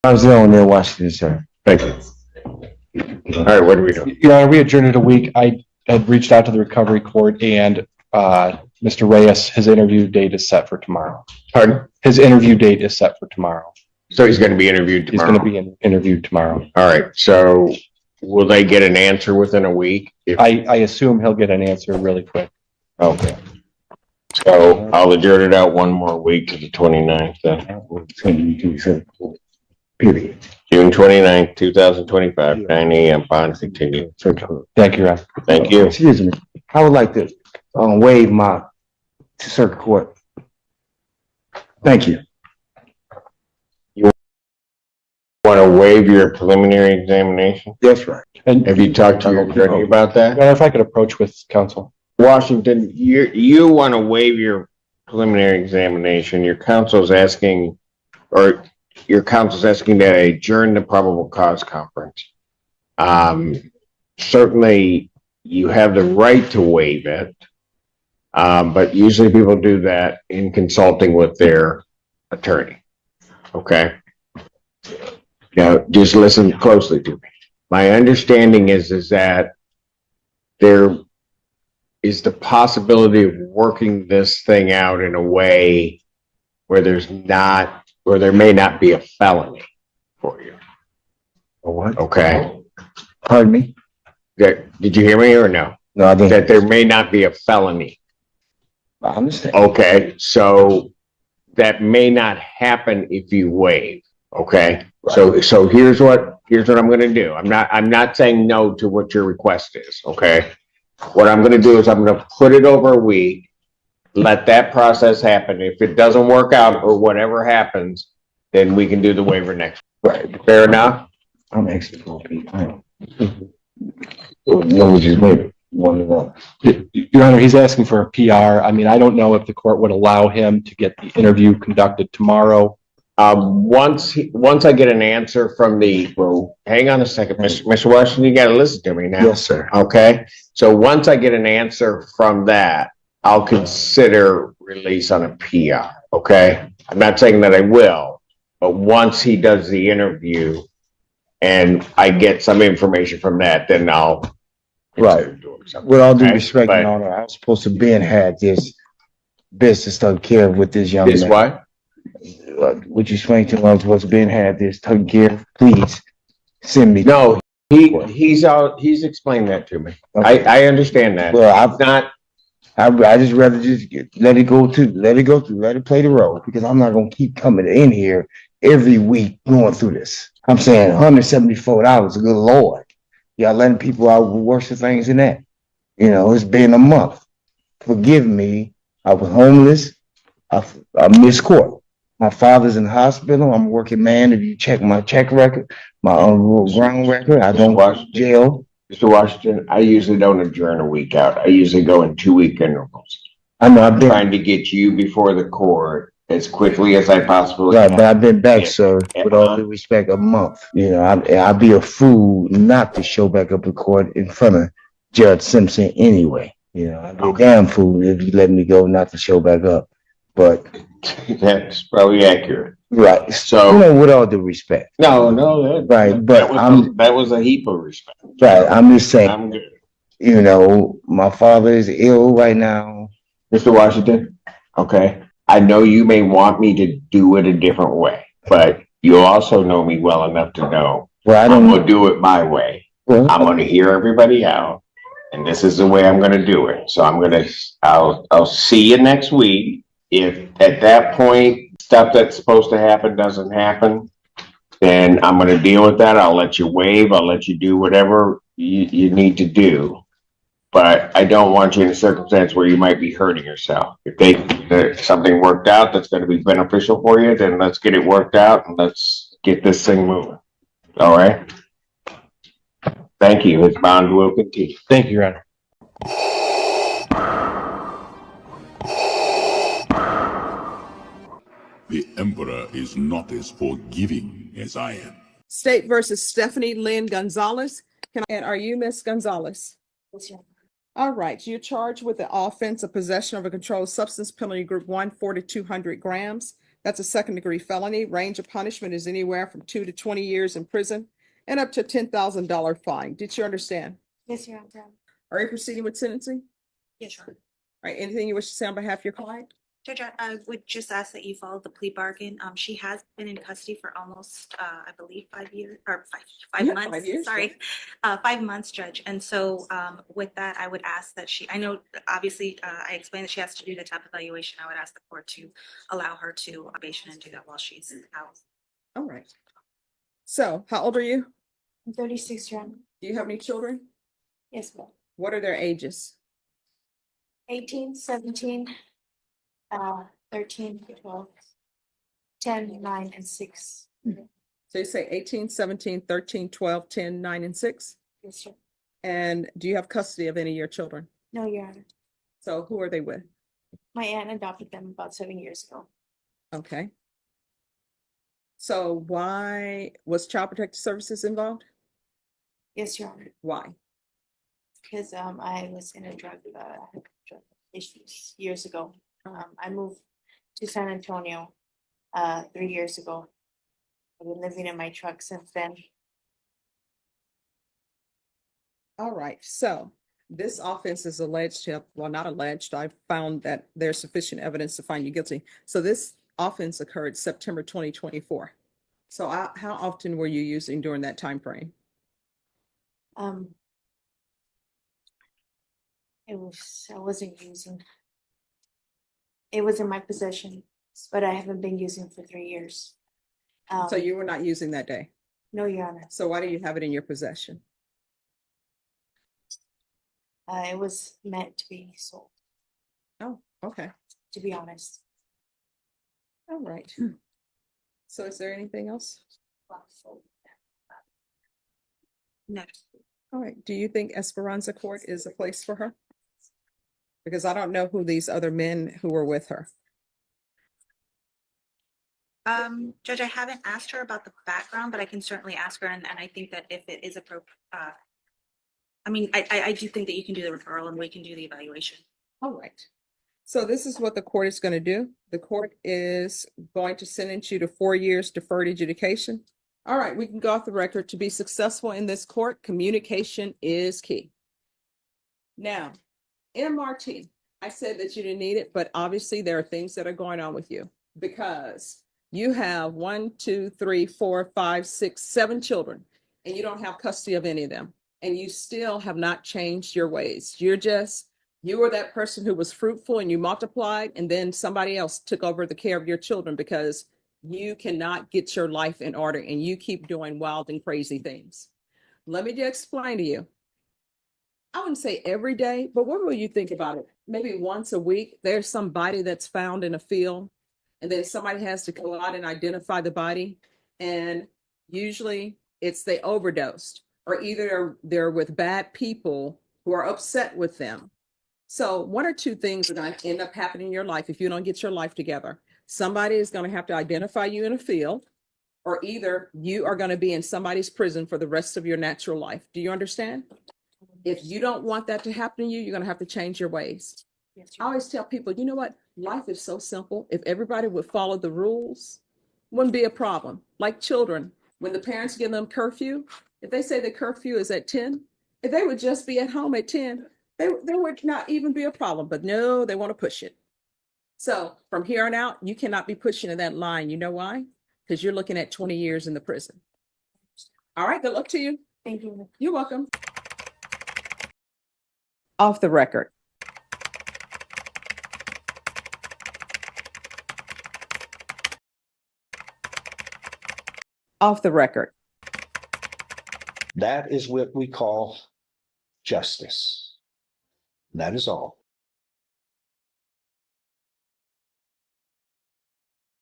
I was the only in Washington, sir. Thank you. All right, what do we do? Your Honor, we adjourned it a week. I had reached out to the recovery court, and Mr. Reyes, his interview date is set for tomorrow. Pardon? His interview date is set for tomorrow. So he's going to be interviewed tomorrow? He's going to be interviewed tomorrow. All right, so will they get an answer within a week? I assume he'll get an answer really quick. Okay. So I'll adjourn it out one more week to the 29th then. Period. June 29th, 2025, 9 a.m. Bond continued. Thank you, Your Honor. Thank you. Excuse me. I would like to waive my circuit court. Thank you. Want to waive your preliminary examination? That's right. And Have you talked to your attorney about that? Your Honor, if I could approach with counsel. Washington, you want to waive your preliminary examination. Your counsel's asking that I adjourn the probable cause conference. Certainly you have the right to waive it. But usually people do that in consulting with their attorney. Okay. Now, just listen closely to me. My understanding is that there is the possibility of working this thing out in a way where there may not be a felony for you. A what? Okay. Pardon me? Did you hear me or no? No, I didn't. That there may not be a felony. I understand. Okay. So that may not happen if you waive. Okay. Right. So here's what I'm going to do. I'm not saying no to what your request is. Okay. What I'm going to do is I'm going to put it over a week, let that process happen. If it doesn't work out or whatever happens, then we can do the waiver next. Right. Fair enough? I'm asking for a week. No, just wait. One of them. Your Honor, he's asking for a PR. I mean, I don't know if the court would allow him to get the interview conducted tomorrow. Once I get an answer from hang on a second, Mr. Washington, you got to listen to me now. Yes, sir. Okay. So once I get an answer from that, I'll consider release on a PR. Okay. I'm not saying that I will, but once he does the interview and I get some information from that, then I'll Right. doing something. With all due Okay, respect, but- Your Honor, I was supposed to be had this business taken care of with this young This man. what? Would you explain to him I was supposed to be had this taken care of? Please send me. No, he's explained that to me. Okay. I understand that. Well, It's not. I just rather just let it go through, let it play the role, because I'm not gonna keep coming in here every week going through this. I'm saying $174, good Lord. Y'all letting people out with worse things than that. You know, it's been a month. Forgive me. I was homeless. I missed court. My father's in the hospital. I'm a working man. If you check my check record, my ground record, I don't go to jail. Mr. Washington, I usually don't adjourn a week out. I usually go in 2-week intervals. I know I'm trying to get you before the court as quickly as I possibly right, can. but I've been back, sir, with all due respect, a month. You know, I'd be a fool not to show back up in court in front of Judge Simpson anyway. You know, I'd be a damn fool if you let me go not to show back up. But That's probably accurate. right, So- you know, with all due respect, No, right, but that was a heap of respect. right, I'm just saying, I'm good. you know, my father is ill right now. Mr. Washington, okay, I know you may want me to do it a different way, but you also know me well enough to know Well, I I'm don't gonna know. do it my way. Well, I'm gonna hear everybody out, and this is the way I'm gonna do it. So I'll see you next week. If at that point, stuff that's supposed to happen doesn't happen, then I'm gonna deal with that. I'll let you waive, I'll let you do whatever you need to do. But I don't want you in a circumstance where you might be hurting yourself. If something worked out that's gonna be beneficial for you, then let's get it worked out and let's get this thing moving. All right? Thank you. His bond will continue. Thank you, Your Honor. The Emperor is not as forgiving as I am. State versus Stephanie Lynn Gonzalez. And are you Miss Gonzalez? Yes, Your Honor. All right, you're charged with the offense of possession of a controlled substance, penalty group 1, 4,200 grams. That's a second-degree felony. Range of punishment is anywhere from 2 to 20 years in prison and up to $10,000 fine. Did you understand? Yes, Your Honor. Are you proceeding with sentencing? Yes, Your Honor. All right, anything you wish to say on behalf of your client? Judge, I would just ask that you follow the plea bargain. She has been in custody for almost, I believe, 5 years, or five Yeah, months. 5 years, Sorry, 5 months, Judge. And so with that, I would ask that I know, obviously, I explained that she has to do the TAP evaluation. I would ask the court to allow her to probation and do that while she's out. All right. So how old are you? I'm 36, Your Honor. Do you have any children? Yes, ma'am. What are their ages? 18, 17, 13, 12, 10, 9, and 6. So you say 18, 17, 13, 12, 10, 9, and 6? Yes, sir. And do you have custody of any of your children? No, Your Honor. So who are they with? My aunt adopted them about 7 years ago. Okay. So why was Child Protective Services involved? Yes, Your Honor. Why? Because I was in a drug issues years ago. I moved to San Antonio 3 years ago. I've been living in my truck since then. All right, so this offense is alleged to have, well, not alleged, I found that there's sufficient evidence to find you guilty. So this offense occurred September 2024. So how often were you using during that time frame? I wasn't using. It was in my possession, but I haven't been using for 3 years. So you were not using that day. No, Your Honor. So why do you have it in your possession? It was meant to be sold, Oh, okay. to be honest. All right. So is there anything else? No. All right. Do you think Esperanza Court is a place for her? Because I don't know who these other men who were with her. Judge, I haven't asked her about the background, but I can certainly ask her, and I think that if it is appropriate, I mean, I do think that you can do the referral and we can do the evaluation. All right. So this is what the court is going to do. The court is going to sentence you to 4 years deferred adjudication. All right, we can go off the record. To be successful in this court, communication is key. Now, MRT, I said that you didn't need it, but obviously there are things that are going on with you because you have 1, 2, 3, 4, 5, 6, 7 children, and you don't have custody of any of them. And you still have not changed your ways. You were that person who was fruitful and you multiplied, and then somebody else took over the care of your children because you cannot get your life in order and you keep doing wild and crazy things. Let me just explain to you. I wouldn't say every day, but what will you think about it? Maybe once a week, there's some body that's found in a field, and then somebody has to go out and identify the body. And usually it's they overdosed, or either they're with bad people who are upset with them. So 1 or 2 things are going to end up happening in your life if you don't get your life together. Somebody is going to have to identify you in a field, or either you are going to be in somebody's prison for the rest of your natural life. Do you understand? If you don't want that to happen to you, you're going to have to change your ways. Yes, I Your Honor. always tell people, you know what? Life is so simple. If everybody would follow the rules, wouldn't be a problem. Like children, when the parents give them curfew, if they say the curfew is at 10, if they would just be at home at 10, they would not even be a problem. But no, they want to push it. So from here on out, you cannot be pushing in that line. You know why? Because you're looking at 20 years in the prison. All right, good luck to you. Thank you. You're welcome. Off the record. Off the record. That is what we call justice. That is all.